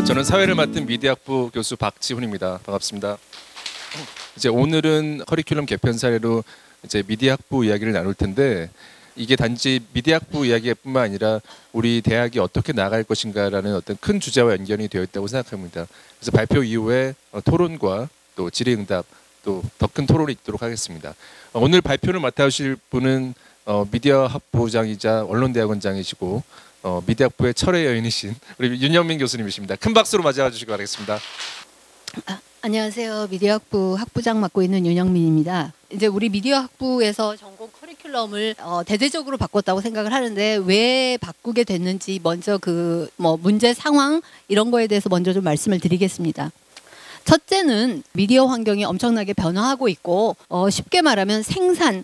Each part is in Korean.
저는 사회를 맡은 미디어학부 교수 박지훈입니다. 반갑습니다. 이제 오늘은 커리큘럼 개편 사례로 이제 미디어학부 이야기를 나눌 텐데, 이게 단지 미디어학부 이야기뿐만 아니라 우리 대학이 어떻게 나아갈 것인가라는 어떤 큰 주제와 연결이 되어 있다고 생각합니다. 그래서 발표 이후에 토론과 또 질의응답, 또 더 큰 토론이 있도록 하겠습니다. 오늘 발표를 맡아주실 분은 미디어학부장이자 언론대학원장이시고 미디어학부의 철의 여인이신 우리 윤영민 교수님이십니다. 큰 박수로 맞이해 주시기 바라겠습니다. 안녕하세요. 미디어학부 학부장 맡고 있는 윤영민입니다. 이제 우리 미디어학부에서 전공 커리큘럼을 대대적으로 바꿨다고 생각을 하는데, 왜 바꾸게 됐는지 먼저 문제 상황 이런 거에 대해서 먼저 좀 말씀을 드리겠습니다. 첫째는 미디어 환경이 엄청나게 변화하고 있고, 쉽게 말하면 생산,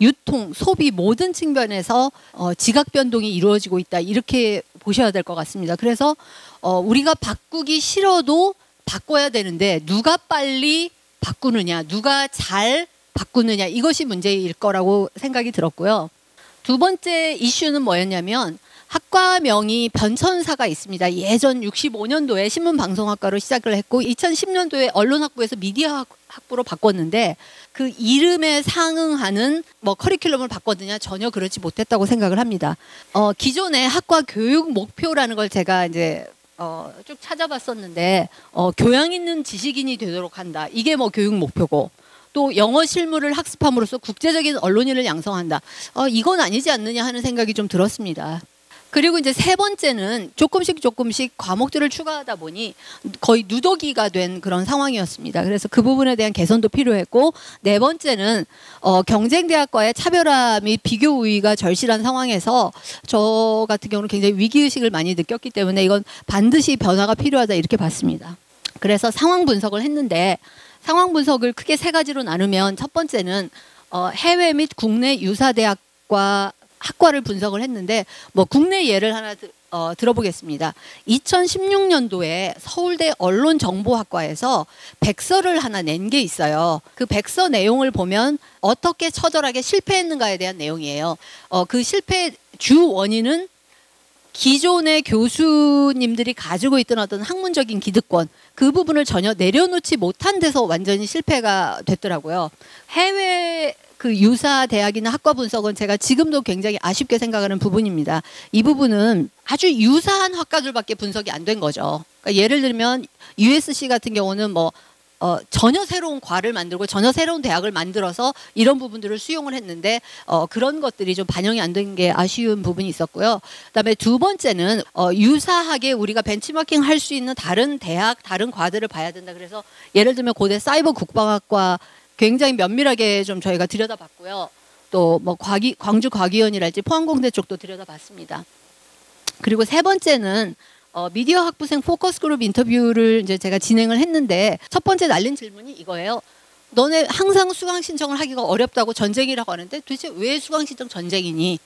유통, 소비 모든 측면에서 지각 변동이 이루어지고 있다, 이렇게 보셔야 될 것 같습니다. 그래서 우리가 바꾸기 싫어도 바꿔야 되는데, 누가 빨리 바꾸느냐, 누가 잘 바꾸느냐, 이것이 문제일 거라고 생각이 들었고요. 두 번째 이슈는 뭐였냐면, 학과명이 변천사가 있습니다. 예전 65년도에 신문방송학과로 시작을 했고 2010년도에 언론학부에서 미디어학부로 바꿨는데, 그 이름에 상응하는 커리큘럼을 바꿨느냐, 전혀 그렇지 못했다고 생각을 합니다. 기존의 학과 교육 목표라는 걸 제가 이제 쭉 찾아봤었는데, 교양 있는 지식인이 되도록 한다, 이게 교육 목표고, 또 영어 실무를 학습함으로써 국제적인 언론인을 양성한다, 이건 아니지 않느냐 하는 생각이 좀 들었습니다. 그리고 이제 세 번째는 조금씩 과목들을 추가하다 보니 거의 누더기가 된 그런 상황이었습니다. 그래서 그 부분에 대한 개선도 필요했고, 네 번째는 경쟁대학과의 차별화 및 비교 우위가 절실한 상황에서 저 같은 경우는 굉장히 위기의식을 많이 느꼈기 때문에 이건 반드시 변화가 필요하다, 이렇게 봤습니다. 그래서 상황 분석을 했는데, 상황 분석을 크게 세 가지로 나누면, 첫 번째는 해외 및 국내 유사대학과 학과를 분석을 했는데, 국내 예를 하나 들어보겠습니다. 2016년도에 서울대 언론정보학과에서 백서를 하나 낸 게 있어요. 그 백서 내용을 보면 어떻게 처절하게 실패했는가에 대한 내용이에요. 그 실패의 주 원인은 기존의 교수님들이 가지고 있던 어떤 학문적인 기득권, 그 부분을 전혀 내려놓지 못한 데서 완전히 실패가 됐더라고요. 해외 유사 대학이나 학과 분석은 제가 지금도 굉장히 아쉽게 생각하는 부분입니다. 이 부분은 아주 유사한 학과들밖에 분석이 안 된 거죠. 그러니까 예를 들면 USC 같은 경우는 전혀 새로운 과를 만들고 전혀 새로운 대학을 만들어서 이런 부분들을 수용을 했는데, 그런 것들이 좀 반영이 안 된 게 아쉬운 부분이 있었고요. 그다음에 두 번째는 유사하게 우리가 벤치마킹 할 수 있는 다른 대학, 다른 과들을 봐야 된다. 그래서 예를 들면 고대 사이버 국방학과 굉장히 면밀하게 좀 저희가 들여다봤고요. 또 광주 과기원이랄지 포항공대 쪽도 들여다봤습니다. 그리고 세 번째는 미디어 학부생 포커스 그룹 인터뷰를 이제 제가 진행을 했는데, 첫 번째 날린 질문이 이거예요. 너네 항상 수강 신청을 하기가 어렵다고 전쟁이라고 하는데 도대체 왜 수강 신청 전쟁이니?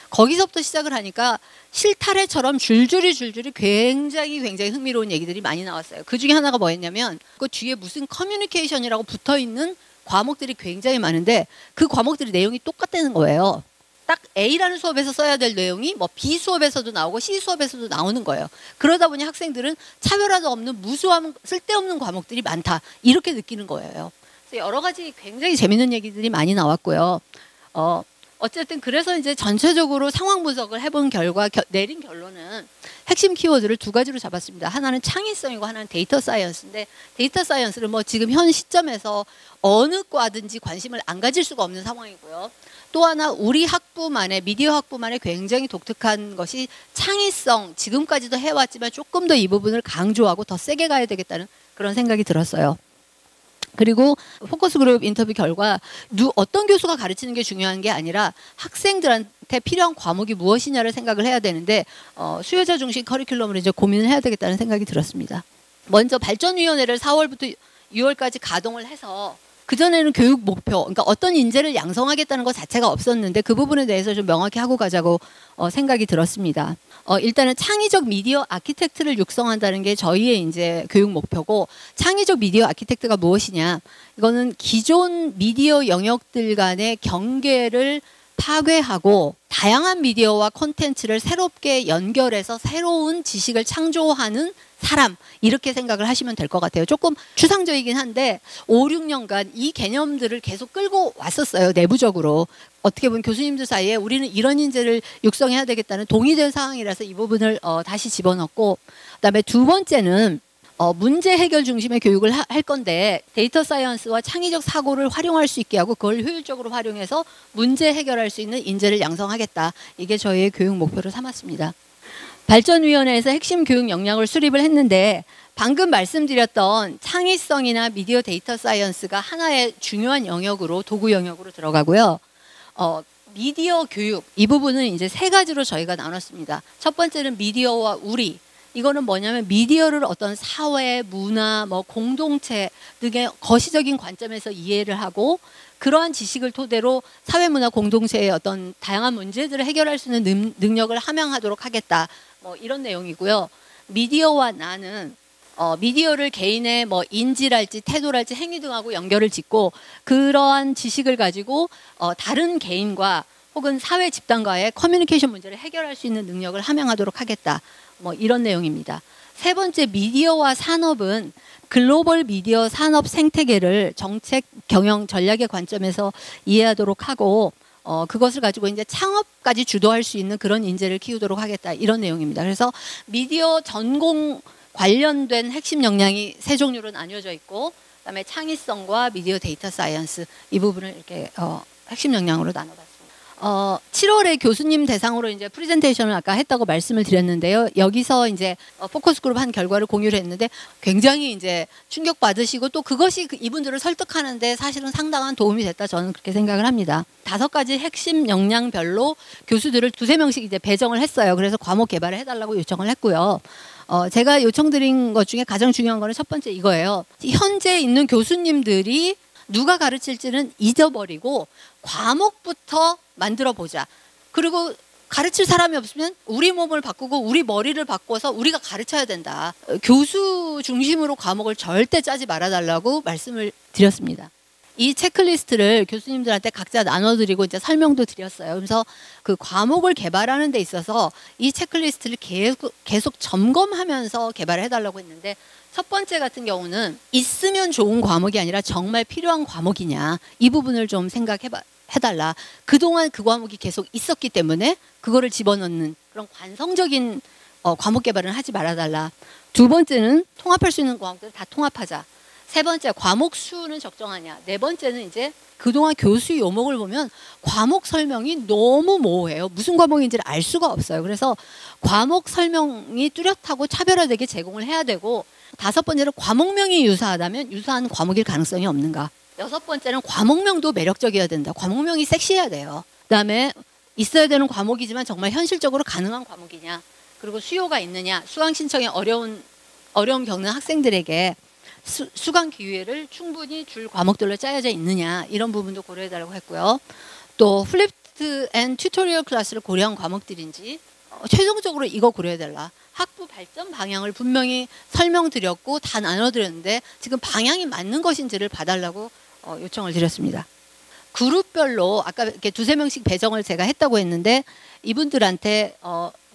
거기서부터 시작을 하니까 실타래처럼 줄줄이 굉장히 흥미로운 얘기들이 많이 나왔어요. 그 중에 하나가 뭐였냐면, 그 뒤에 무슨 커뮤니케이션이라고 붙어 있는 과목들이 굉장히 많은데, 그 과목들이 내용이 똑같다는 거예요. 딱 A라는 수업에서 써야 될 내용이 B 수업에서도 나오고 C 수업에서도 나오는 거예요. 그러다 보니 학생들은 차별화도 없는 무수한 쓸데없는 과목들이 많다, 이렇게 느끼는 거예요. 그래서 여러 가지 굉장히 재밌는 얘기들이 많이 나왔고요. 어쨌든 그래서 이제 전체적으로 상황 분석을 해본 결과 내린 결론은 핵심 키워드를 두 가지로 잡았습니다. 하나는 창의성이고 하나는 데이터 사이언스인데, 데이터 사이언스를 지금 현 시점에서 어느 과든지 관심을 안 가질 수가 없는 상황이고요. 또 하나, 우리 학부만의, 미디어 학부만의 굉장히 독특한 것이 창의성, 지금까지도 해왔지만 조금 더 이 부분을 강조하고 더 세게 가야 되겠다는 그런 생각이 들었어요. 그리고 포커스 그룹 인터뷰 결과 어떤 교수가 가르치는 게 중요한 게 아니라 학생들한테 필요한 과목이 무엇이냐를 생각을 해야 되는데, 수요자 중심 커리큘럼을 이제 고민을 해야 되겠다는 생각이 들었습니다. 먼저 발전위원회를 4월부터 6월까지 가동을 해서, 그전에는 교육 목표, 그러니까 어떤 인재를 양성하겠다는 것 자체가 없었는데, 그 부분에 대해서 좀 명확히 하고 가자고 생각이 들었습니다. 일단은 창의적 미디어 아키텍트를 육성한다는 게 저희의 이제 교육 목표고, 창의적 미디어 아키텍트가 무엇이냐? 이거는 기존 미디어 영역들 간의 경계를 파괴하고 다양한 미디어와 콘텐츠를 새롭게 연결해서 새로운 지식을 창조하는 사람, 이렇게 생각을 하시면 될 것 같아요. 조금 추상적이긴 한데 5, 6년간 이 개념들을 계속 끌고 왔었어요. 내부적으로. 어떻게 보면 교수님들 사이에 우리는 이런 인재를 육성해야 되겠다는 동의된 상황이라서 이 부분을 다시 집어넣고, 그다음에 두 번째는 문제 해결 중심의 교육을 할 건데 데이터 사이언스와 창의적 사고를 활용할 수 있게 하고 그걸 효율적으로 활용해서 문제 해결할 수 있는 인재를 양성하겠다. 이게 저희의 교육 목표를 삼았습니다. 발전위원회에서 핵심 교육 역량을 수립을 했는데 방금 말씀드렸던 창의성이나 미디어 데이터 사이언스가 하나의 중요한 영역으로, 도구 영역으로 들어가고요. 미디어 교육, 이 부분은 이제 세 가지로 저희가 나눴습니다. 첫 번째는 미디어와 우리. 이거는 뭐냐면 미디어를 어떤 사회, 문화, 공동체 등의 거시적인 관점에서 이해를 하고 그러한 지식을 토대로 사회, 문화, 공동체의 어떤 다양한 문제들을 해결할 수 있는 능력을 함양하도록 하겠다. 이런 내용이고요. 미디어와 나는 미디어를 개인의 인지랄지 태도랄지 행위 등하고 연결을 짓고 그러한 지식을 가지고 다른 개인과 혹은 사회 집단과의 커뮤니케이션 문제를 해결할 수 있는 능력을 함양하도록 하겠다. 이런 내용입니다. 세 번째, 미디어와 산업은 글로벌 미디어 산업 생태계를 정책, 경영, 전략의 관점에서 이해하도록 하고 그것을 가지고 이제 창업까지 주도할 수 있는 그런 인재를 키우도록 하겠다. 이런 내용입니다. 그래서 미디어 전공 관련된 핵심 역량이 세 종류로 나뉘어져 있고, 그다음에 창의성과 미디어 데이터 사이언스, 이 부분을 이렇게 핵심 역량으로 나눠봤습니다. 7월에 교수님 대상으로 이제 프레젠테이션을 아까 했다고 말씀을 드렸는데요. 여기서 이제 포커스 그룹 한 결과를 공유를 했는데 굉장히 이제 충격 받으시고 또 그것이 이분들을 설득하는데 사실은 상당한 도움이 됐다, 저는 그렇게 생각을 합니다. 5가지 핵심 역량별로 교수들을 2~3명씩 이제 배정을 했어요. 그래서 과목 개발을 해달라고 요청을 했고요. 제가 요청드린 것 중에 가장 중요한 거는 첫 번째 이거예요. 현재 있는 교수님들이 누가 가르칠지는 잊어버리고 과목부터 만들어 보자. 그리고 가르칠 사람이 없으면 우리 몸을 바꾸고 우리 머리를 바꿔서 우리가 가르쳐야 된다. 교수 중심으로 과목을 절대 짜지 말아달라고 말씀을 드렸습니다. 이 체크리스트를 교수님들한테 각자 나눠드리고 이제 설명도 드렸어요. 그래서 그 과목을 개발하는 데 있어서 이 체크리스트를 계속 점검하면서 개발을 해달라고 했는데, 첫 번째 같은 경우는 있으면 좋은 과목이 아니라 정말 필요한 과목이냐, 이 부분을 좀 해달라. 그동안 그 과목이 계속 있었기 때문에 그거를 집어넣는 그런 관성적인 과목 개발은 하지 말아달라. 두 번째는 통합할 수 있는 과목들을 다 통합하자. 세 번째, 과목 수는 적정하냐. 네 번째는 이제 그동안 교수 요목을 보면 과목 설명이 너무 모호해요. 무슨 과목인지를 알 수가 없어요. 그래서 과목 설명이 뚜렷하고 차별화되게 제공을 해야 되고, 5번째는 과목명이 유사하다면 유사한 과목일 가능성이 없는가. 6번째는 과목명도 매력적이어야 된다. 과목명이 섹시해야 돼요. 그다음에 있어야 되는 과목이지만 정말 현실적으로 가능한 과목이냐. 그리고 수요가 있느냐. 수강 신청에 어려움 겪는 학생들에게 수강 기회를 충분히 줄 과목들로 짜여져 있느냐, 이런 부분도 고려해달라고 했고요. 또 플립드 앤 튜토리얼 클래스를 고려한 과목들인지 최종적으로 이거 고려해달라. 학부 발전 방향을 분명히 설명드렸고 다 나눠드렸는데 지금 방향이 맞는 것인지를 봐달라고 요청을 드렸습니다. 그룹별로 아까 이렇게 2~3명씩 배정을 제가 했다고 했는데 이분들한테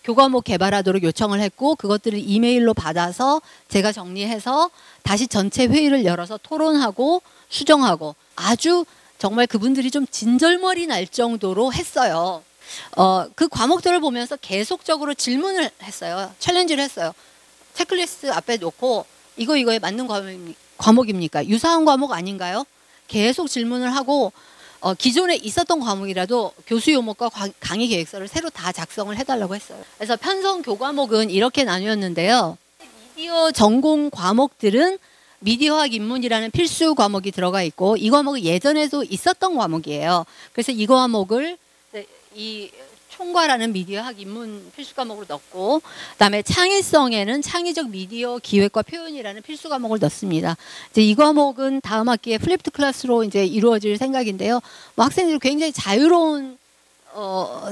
교과목 개발하도록 요청을 했고 그것들을 이메일로 받아서 제가 정리해서 다시 전체 회의를 열어서 토론하고 수정하고 아주 정말 그분들이 좀 진절머리 날 정도로 했어요. 그 과목들을 보면서 계속적으로 질문을 했어요. 챌린지를 했어요. 체크리스트 앞에 놓고 이거에 맞는 과목입니까? 유사한 과목 아닌가요? 계속 질문을 하고 기존에 있었던 과목이라도 교수 요목과 강의 계획서를 새로 다 작성을 해달라고 했어요. 그래서 편성 교과목은 이렇게 나뉘었는데요. 미디어 전공 과목들은 미디어학 입문이라는 필수 과목이 들어가 있고 이 과목은 예전에도 있었던 과목이에요. 그래서 이 과목을 이 총괄하는 미디어학 입문 필수 과목으로 넣고, 그다음에 창의성에는 창의적 미디어 기획과 표현이라는 필수 과목을 넣습니다. 이제 이 과목은 다음 학기에 플립드 클래스로 이제 이루어질 생각인데요. 학생들이 굉장히 자유로운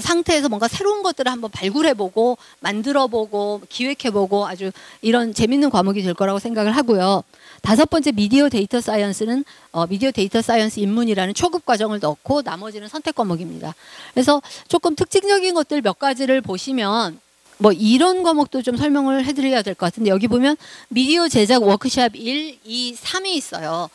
상태에서 뭔가 새로운 것들을 한번 발굴해보고 만들어보고 기획해보고 아주 이런 재밌는 과목이 될 거라고 생각을 하고요. 5번째 미디어 데이터 사이언스는 미디어 데이터 사이언스 입문이라는 초급 과정을 넣고 나머지는 선택 과목입니다. 그래서 조금 특징적인 것들 몇 가지를 보시면 뭐 이런 과목도 좀 설명을 해드려야 될 것 같은데 여기 보면 미디어 제작 워크샵 1, 2, 3이 있어요.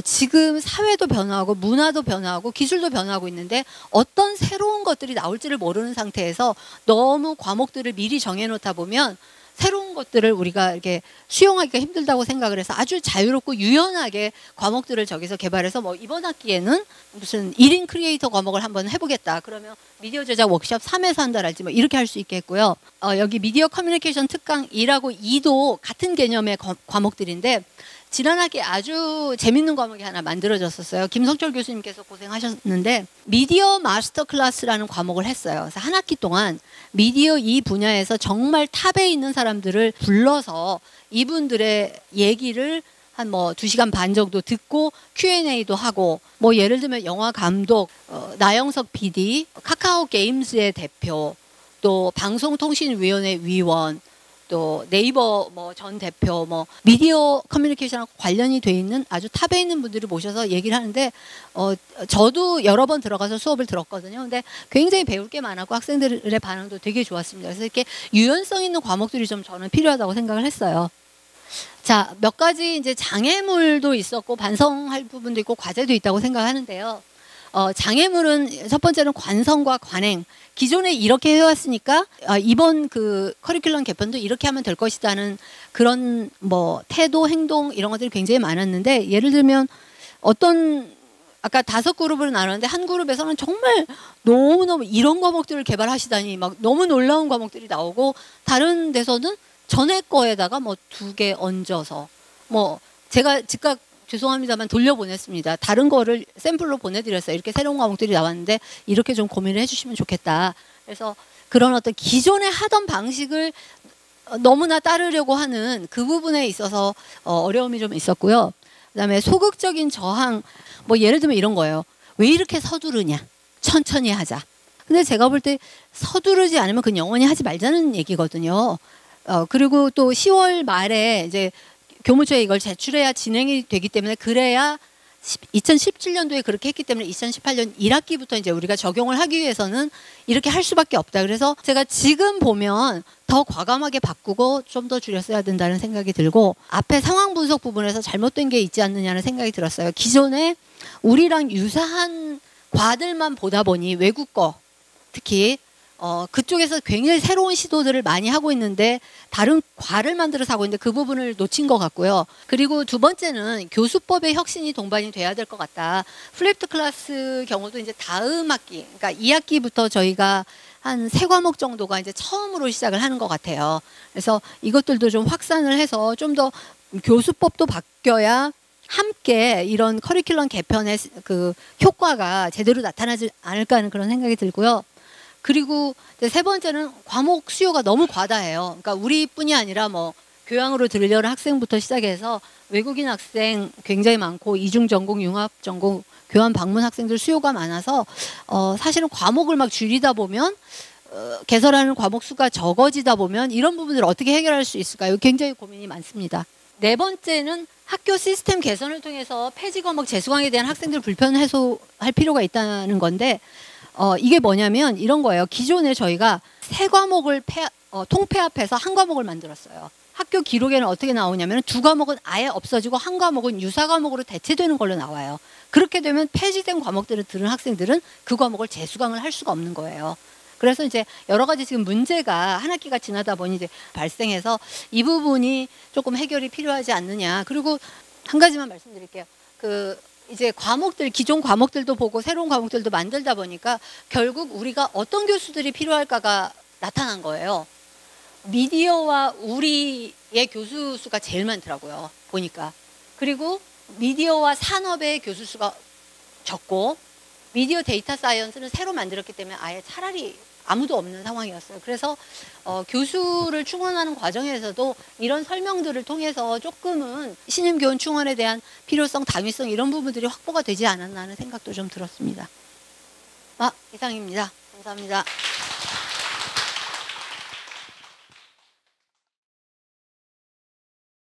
지금 사회도 변화하고 문화도 변화하고 기술도 변화하고 있는데 어떤 새로운 것들이 나올지를 모르는 상태에서 너무 과목들을 미리 정해놓다 보면 새로운 것들을 우리가 이렇게 수용하기가 힘들다고 생각을 해서 아주 자유롭고 유연하게 과목들을 저기서 개발해서 뭐 이번 학기에는 무슨 1인 크리에이터 과목을 한번 해보겠다. 그러면 미디어 제작 워크숍 3에서 한다랄지 뭐 이렇게 할 수 있겠고요. 여기 미디어 커뮤니케이션 특강 1하고 2도 같은 개념의 과목들인데 지난 학기에 아주 재밌는 과목이 하나 만들어졌었어요. 김성철 교수님께서 고생하셨는데 미디어 마스터 클래스라는 과목을 했어요. 그래서 한 학기 동안 미디어 이 분야에서 정말 탑에 있는 사람들을 불러서 이분들의 얘기를 한 뭐 2시간 반 정도 듣고 Q&A도 하고 뭐 예를 들면 영화 감독 나영석 PD, 카카오 게임즈의 대표, 또 방송통신위원회 위원, 또 네이버 뭐 전 대표, 뭐 미디어 커뮤니케이션하고 관련이 돼 있는 아주 탑에 있는 분들을 모셔서 얘기를 하는데 저도 여러 번 들어가서 수업을 들었거든요. 근데 굉장히 배울 게 많았고 학생들의 반응도 되게 좋았습니다. 그래서 이렇게 유연성 있는 과목들이 좀 저는 필요하다고 생각을 했어요. 자, 몇 가지 이제 장애물도 있었고 반성할 부분도 있고 과제도 있다고 생각하는데요. 장애물은 첫 번째는 관성과 관행. 기존에 이렇게 해왔으니까 이번 그 커리큘럼 개편도 이렇게 하면 될 것이다는 그런 뭐 태도, 행동 이런 것들이 굉장히 많았는데 예를 들면 아까 5그룹으로 나눴는데 한 그룹에서는 정말 너무너무 이런 과목들을 개발하시다니 막 너무 놀라운 과목들이 나오고 다른 데서는 전에 거에다가 뭐 2개 얹어서 뭐 제가 즉각 죄송합니다만 돌려보냈습니다. 다른 거를 샘플로 보내드렸어요. 이렇게 새로운 과목들이 나왔는데 이렇게 좀 고민을 해주시면 좋겠다. 그래서 그런 어떤 기존에 하던 방식을 너무나 따르려고 하는 그 부분에 있어서 어려움이 좀 있었고요. 그다음에 소극적인 저항, 뭐 예를 들면 이런 거예요. 왜 이렇게 서두르냐? 천천히 하자. 근데 제가 볼 때 서두르지 않으면 그건 영원히 하지 말자는 얘기거든요. 그리고 또 10월 말에 이제 교무처에 이걸 제출해야 진행이 되기 때문에 그래야 2017년도에 그렇게 했기 때문에 2018년 1학기부터 이제 우리가 적용을 하기 위해서는 이렇게 할 수밖에 없다. 그래서 제가 지금 보면 더 과감하게 바꾸고 좀 더 줄였어야 된다는 생각이 들고 앞에 상황 분석 부분에서 잘못된 게 있지 않느냐는 생각이 들었어요. 기존에 우리랑 유사한 과들만 보다 보니 외국 거 특히 그쪽에서 굉장히 새로운 시도들을 많이 하고 있는데 다른 과를 만들어서 하고 있는데 그 부분을 놓친 것 같고요. 그리고 두 번째는 교수법의 혁신이 동반이 돼야 될 것 같다. 플립드 클래스 경우도 이제 다음 학기, 그러니까 2학기부터 저희가 한 3과목 정도가 이제 처음으로 시작을 하는 것 같아요. 그래서 이것들도 좀 확산을 해서 좀 더 교수법도 바뀌어야 함께 이런 커리큘럼 개편의 그 효과가 제대로 나타나지 않을까 하는 그런 생각이 들고요. 그리고 세 번째는 과목 수요가 너무 과다해요. 그러니까 우리뿐이 아니라 뭐 교양으로 들으려는 학생부터 시작해서 외국인 학생 굉장히 많고 이중 전공, 융합 전공, 교환 방문 학생들 수요가 많아서 사실은 과목을 막 줄이다 보면 개설하는 과목 수가 적어지다 보면 이런 부분들을 어떻게 해결할 수 있을까요? 굉장히 고민이 많습니다. 네 번째는 학교 시스템 개선을 통해서 폐지 과목 재수강에 대한 학생들 불편 해소할 필요가 있다는 건데 이게 뭐냐면 이런 거예요. 기존에 저희가 3과목을 통폐합해서 한 과목을 만들었어요. 학교 기록에는 어떻게 나오냐면 2과목은 아예 없어지고 한 과목은 유사 과목으로 대체되는 걸로 나와요. 그렇게 되면 폐지된 과목들을 들은 학생들은 그 과목을 재수강을 할 수가 없는 거예요. 그래서 이제 여러 가지 지금 문제가 한 학기가 지나다 보니 이제 발생해서 이 부분이 조금 해결이 필요하지 않느냐. 그리고 한 가지만 말씀드릴게요. 이제 과목들, 기존 과목들도 보고 새로운 과목들도 만들다 보니까 결국 우리가 어떤 교수들이 필요할까가 나타난 거예요. 미디어와 우리의 교수 수가 제일 많더라고요. 보니까. 그리고 미디어와 산업의 교수 수가 적고 미디어 데이터 사이언스는 새로 만들었기 때문에 아예 차라리 아무도 없는 상황이었어요. 그래서 교수를 충원하는 과정에서도 이런 설명들을 통해서 조금은 신임 교원 충원에 대한 필요성, 당위성 이런 부분들이 확보가 되지 않았나 하는 생각도 좀 들었습니다. 이상입니다. 감사합니다.